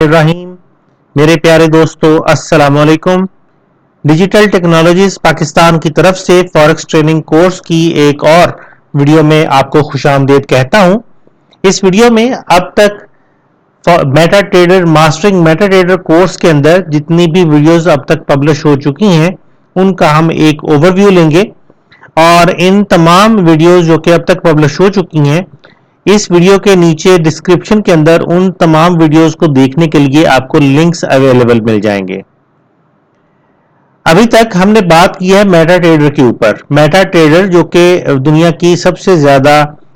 इब्राहिम। मेरे प्यारे दोस्तों, अस्सलाम वालेकुम। डिजिटल टेक्नोलॉजीज पाकिस्तान की तरफ से फॉरेक्स ट्रेनिंग कोर्स की एक और वीडियो में आपको खुशामदीद कहता हूं। इस वीडियो में अब तक Meta trader mastering Meta trader course के अंदर जितनी भी वीडियोस अब तक पब्लिश हो चुकी हैं उनका हम एक ओवरव्यू लेंगे और इन तमाम वीडियोस जो कि अब तक पब्लिश हो चुकी हैं, इस वीडियो के नीचे डिस्क्रिप्शन के अंदर उन तमाम वीडियोस को देखने के लिए आपको लिंक्स अवेलेबल मिल जाएंगे। अभी तक हमने बात की है मेटा ट्रेडर के ऊपर। मेटा ट्रेडर जो कि दुनिया की सबसे ज्यादा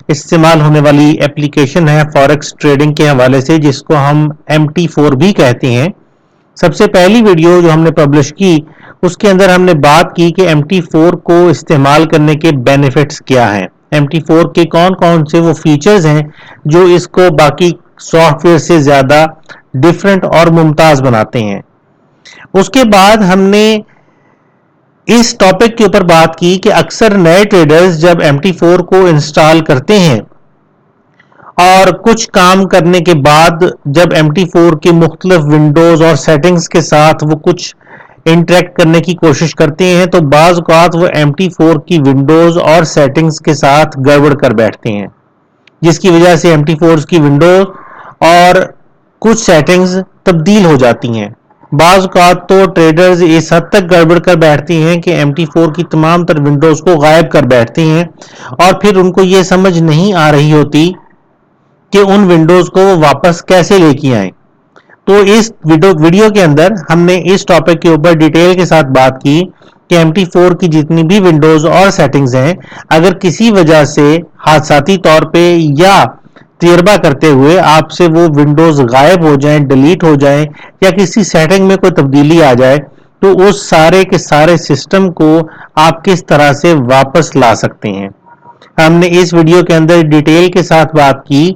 इस्तेमाल होने वाली एप्लीकेशन है फॉरेक्स ट्रेडिंग के हवाले से, जिसको हम MT4 भी कहते हैं। सबसे पहली वीडियो जो हमने पब्लिश की उसके अंदर हमने बात की कि MT4 को इस्तेमाल करने के बेनिफिट्स क्या हैं, MT4 के कौन कौन से वो फीचर्स हैं जो इसको बाकी सॉफ्टवेयर से ज्यादा डिफरेंट और मुमताज बनाते हैं। उसके बाद हमने इस टॉपिक के ऊपर बात की कि अक्सर नए ट्रेडर्स जब MT4 को इंस्टॉल करते हैं और कुछ काम करने के बाद जब MT4 की मुख्तलिफ विंडोज और सेटिंग्स के साथ वो कुछ इंटरेक्ट करने की कोशिश करते हैं तो बाज़ औक़ात वो MT4 की विंडोज और सेटिंग्स के साथ गड़बड़ कर बैठते हैं, जिसकी वजह से MT4 की विंडोज और कुछ सेटिंग्स तब्दील हो जाती हैं। बाज़ औक़ात तो ट्रेडर्स इस हद तक गड़बड़ कर बैठते हैं कि MT4 की तमाम तर विंडोज को गायब कर बैठते हैं और फिर उनको ये समझ नहीं आ रही होती कि उन विंडोज को वो वापस कैसे लेके आए। तो इस वीडियो के अंदर हमने इस टॉपिक के ऊपर डिटेल के साथ बात की कि MT4 की जितनी भी विंडोज और सेटिंग्स हैं, अगर किसी वजह से हादसाती तौर पे या तजर्बा करते हुए आपसे वो विंडोज गायब हो जाएं, डिलीट हो जाएं या किसी सेटिंग में कोई तब्दीली आ जाए तो उस सारे के सारे सिस्टम को आप किस तरह से वापस ला सकते हैं। हमने इस वीडियो के अंदर डिटेल के साथ बात की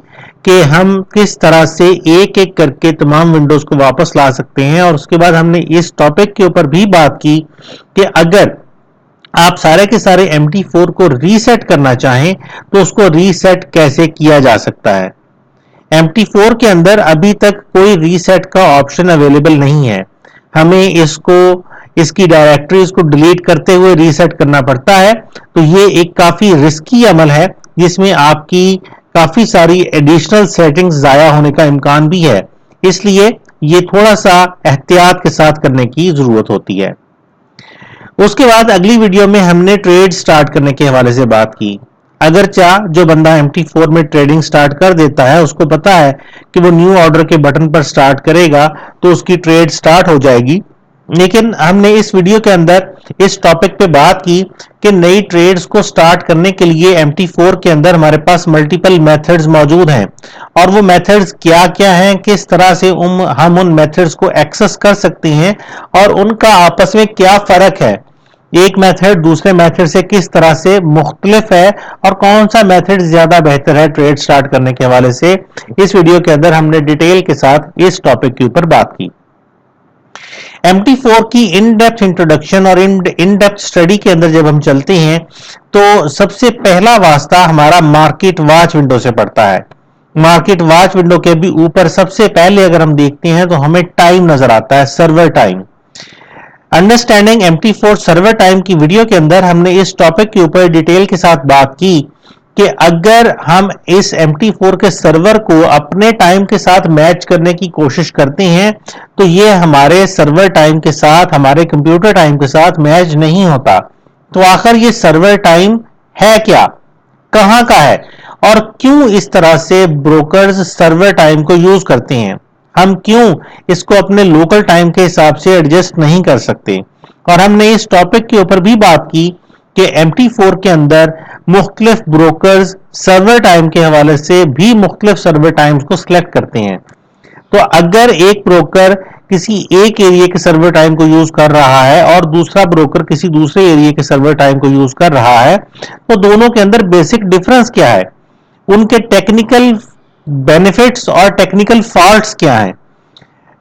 कि हम किस तरह से एक एक करके तमाम विंडोज को वापस ला सकते हैं और उसके बाद हमने इस टॉपिक के ऊपर भी बात की कि अगर आप सारे के सारे MT4 को रीसेट करना चाहें तो उसको रीसेट कैसे किया जा सकता है। MT4 के अंदर अभी तक कोई रीसेट का ऑप्शन अवेलेबल नहीं है। हमें इसकी डायरेक्टरीज को डिलीट करते हुए रीसेट करना पड़ता है, तो ये एक काफी रिस्की अमल है जिसमें आपकी काफी सारी एडिशनल सेटिंग्स जाया होने का इम्कान भी है, इसलिए ये थोड़ा सा एहतियात के साथ करने की जरूरत होती है। उसके बाद अगली वीडियो में हमने ट्रेड स्टार्ट करने के हवाले से बात की। अगरचा जो बंदा MT4 में ट्रेडिंग स्टार्ट कर देता है उसको पता है कि वो न्यू ऑर्डर के बटन पर स्टार्ट करेगा तो उसकी ट्रेड स्टार्ट हो जाएगी, लेकिन हमने इस वीडियो के अंदर इस टॉपिक पे बात की कि नई ट्रेड्स को स्टार्ट करने के लिए MT4 के अंदर हमारे पास मल्टीपल मेथड्स मौजूद हैं और वो मेथड्स क्या क्या हैं, किस तरह से हम उन मेथड्स को एक्सेस कर सकते हैं और उनका आपस में क्या फर्क है, एक मेथड दूसरे मेथड से किस तरह से मुख्तलिफ है और कौन सा मेथड ज्यादा बेहतर है ट्रेड स्टार्ट करने के हवाले से। इस वीडियो के अंदर हमने डिटेल के साथ इस टॉपिक के ऊपर बात की। MT4 की इन डेप्थ इंट्रोडक्शन और इन डेप्थ स्टडी के अंदर जब हम चलते हैं तो सबसे पहला वास्ता हमारा मार्केट वॉच विंडो से पड़ता है। मार्केट वॉच विंडो के भी ऊपर सबसे पहले अगर हम देखते हैं तो हमें टाइम नजर आता है, server time. Understanding MT4 server time की वीडियो के अंदर हमने इस टॉपिक के ऊपर डिटेल के साथ बात की कि अगर हम इस MT4 के सर्वर को अपने टाइम के साथ मैच करने की कोशिश करते हैं तो ये हमारे सर्वर टाइम के साथ, हमारे कंप्यूटर टाइम के साथ मैच नहीं होता। तो आखिर ये सर्वर टाइम है क्या, कहां का है और क्यों इस तरह से ब्रोकर्स सर्वर टाइम को यूज करते हैं, हम क्यों इसको अपने लोकल टाइम के हिसाब से एडजस्ट नहीं कर सकते। और हमने इस टॉपिक के ऊपर भी बात की कि MT4 के अंदर मुख्तलिफ ब्रोकर्स सर्वर टाइम के हवाले से भी मुख्तलिफ सर्वर टाइम्स को सिलेक्ट करते हैं। तो अगर एक ब्रोकर किसी एक एरिया के सर्वर टाइम को यूज कर रहा है और दूसरा ब्रोकर किसी दूसरे एरिया के सर्वर टाइम को यूज कर रहा है तो दोनों के अंदर बेसिक डिफरेंस क्या है, उनके टेक्निकल बेनिफिट्स और टेक्निकल फॉल्ट्स क्या हैं,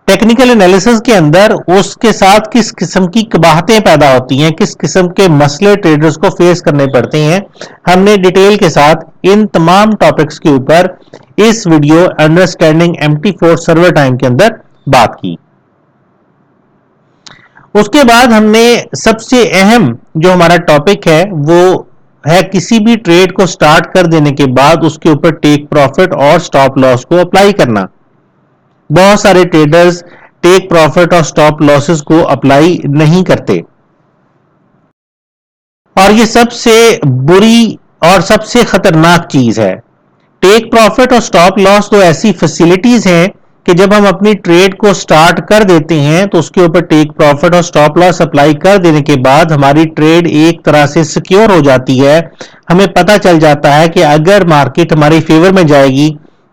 टेक्निकल एनालिसिस के अंदर उसके साथ किस किस्म की कबाहतें पैदा होती हैं, किस किस्म के मसले ट्रेडर्स को फेस करने पड़ते हैं। हमने डिटेल के साथ इन तमाम टॉपिक्स के ऊपर इस video understanding MT4 server time के अंदर बात की। उसके बाद हमने सबसे अहम जो हमारा टॉपिक है वो है किसी भी ट्रेड को स्टार्ट कर देने के बाद उसके ऊपर टेक प्रॉफिट और स्टॉप लॉस को अप्लाई करना। बहुत सारे ट्रेडर्स टेक प्रॉफिट और स्टॉप लॉसेस को अप्लाई नहीं करते और ये सबसे बुरी और सबसे खतरनाक चीज है। टेक प्रॉफिट और स्टॉप लॉस तो ऐसी फैसिलिटीज हैं कि जब हम अपनी ट्रेड को स्टार्ट कर देते हैं तो उसके ऊपर टेक प्रॉफिट और स्टॉप लॉस अप्लाई कर देने के बाद हमारी ट्रेड एक तरह से सिक्योर हो जाती है। हमें पता चल जाता है कि अगर मार्केट हमारी फेवर में जाएगी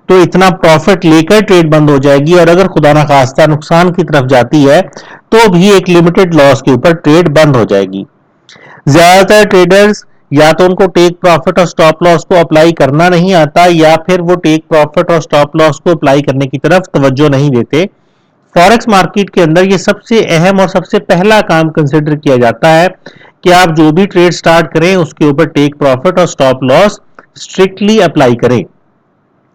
तो इतना प्रॉफिट लेकर ट्रेड बंद हो जाएगी और अगर खुदा ना खास्ता नुकसान की तरफ जाती है तो भी एक लिमिटेड लॉस के ऊपर ट्रेड बंद हो जाएगी। ज्यादातर ट्रेडर्स या तो उनको टेक प्रॉफिट और स्टॉप लॉस को अप्लाई करना नहीं आता या फिर वो टेक प्रॉफिट और स्टॉप लॉस को अप्लाई करने की तरफ तवज्जो नहीं देते। फॉरेक्स मार्केट के अंदर ये सबसे अहम और सबसे पहला काम कंसिडर किया जाता है कि आप जो भी ट्रेड स्टार्ट करें उसके ऊपर टेक प्रॉफिट और स्टॉप लॉस स्ट्रिक्टली अप्लाई करें।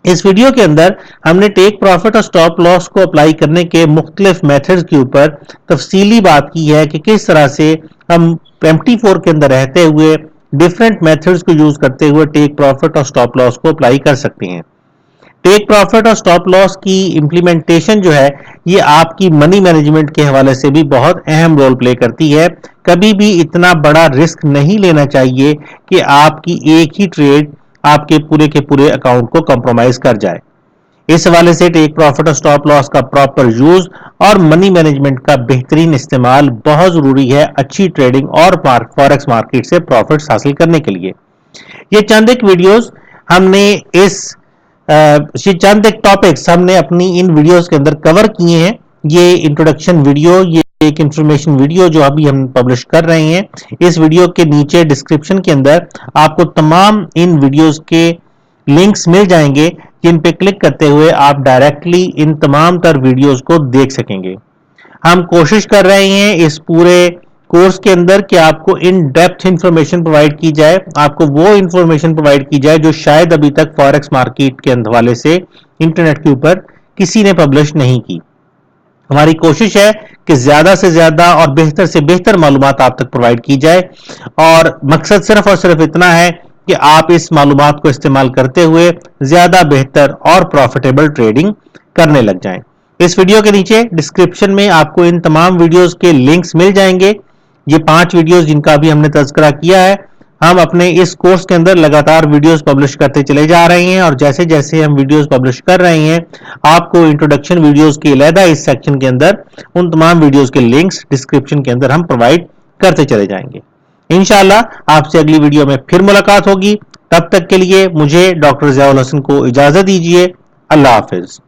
इस वीडियो के अंदर हमने टेक प्रॉफिट और स्टॉप लॉस को अप्लाई करने के मुख्तलिफ मेथड्स के ऊपर तफसीली बात की है कि किस तरह से हम MT4 के अंदर रहते हुए डिफरेंट मेथड्स को यूज करते हुए टेक प्रॉफिट और स्टॉप लॉस को अप्लाई कर सकते हैं। टेक प्रॉफिट और स्टॉप लॉस की इंप्लीमेंटेशन जो है ये आपकी मनी मैनेजमेंट के हवाले से भी बहुत अहम रोल प्ले करती है। कभी भी इतना बड़ा रिस्क नहीं लेना चाहिए कि आपकी एक ही ट्रेड आपके पूरे के पूरे अकाउंट को कॉम्प्रोमाइज कर जाए। इस हवाले से टेक प्रॉफिट और स्टॉप लॉस का प्रॉपर यूज और मनी मैनेजमेंट का बेहतरीन इस्तेमाल बहुत जरूरी है अच्छी ट्रेडिंग और फॉरेक्स मार्केट से प्रॉफिट्स हासिल करने के लिए। ये चंद एक वीडियोस हमने चंद एक टॉपिक्स हमने अपनी इन वीडियोस के अंदर कवर किए हैं। ये इंट्रोडक्शन वीडियो, ये एक इंफॉर्मेशन वीडियो जो अभी हम पब्लिश कर रहे हैं, इस वीडियो के नीचे डिस्क्रिप्शन के अंदर आपको तमाम इन वीडियोस के लिंक्स मिल जाएंगे जिन पे क्लिक करते हुए आप डायरेक्टली इन तमाम तर वीडियोस को देख सकेंगे। हम कोशिश कर रहे हैं इस पूरे कोर्स के अंदर कि आपको इन डेप्थ इंफॉर्मेशन प्रोवाइड की जाए, आपको वो इंफॉर्मेशन प्रोवाइड की जाए जो शायद अभी तक फॉरेक्स मार्केट के हवाले से इंटरनेट के ऊपर किसी ने पब्लिश नहीं की। हमारी कोशिश है कि ज्यादा से ज्यादा और बेहतर से बेहतर मालूमात आप तक प्रोवाइड की जाए और मकसद सिर्फ और सिर्फ इतना है कि आप इस मालूमात को इस्तेमाल करते हुए ज्यादा बेहतर और प्रॉफिटेबल ट्रेडिंग करने लग जाएं। इस वीडियो के नीचे डिस्क्रिप्शन में आपको इन तमाम वीडियोस के लिंक्स मिल जाएंगे। ये 5 वीडियोस जिनका भी हमने तज़किरा किया है, हम अपने इस कोर्स के अंदर लगातार वीडियोस पब्लिश करते चले जा रहे हैं और जैसे जैसे हम वीडियोस पब्लिश कर रहे हैं आपको इंट्रोडक्शन वीडियोस के अलहदा इस सेक्शन के अंदर उन तमाम वीडियोस के लिंक्स डिस्क्रिप्शन के अंदर हम प्रोवाइड करते चले जाएंगे। इंशाअल्लाह आपसे अगली वीडियो में फिर मुलाकात होगी। तब तक के लिए मुझे डॉक्टर ज़ियाउल हसन को इजाजत दीजिए। अल्लाह हाफिज।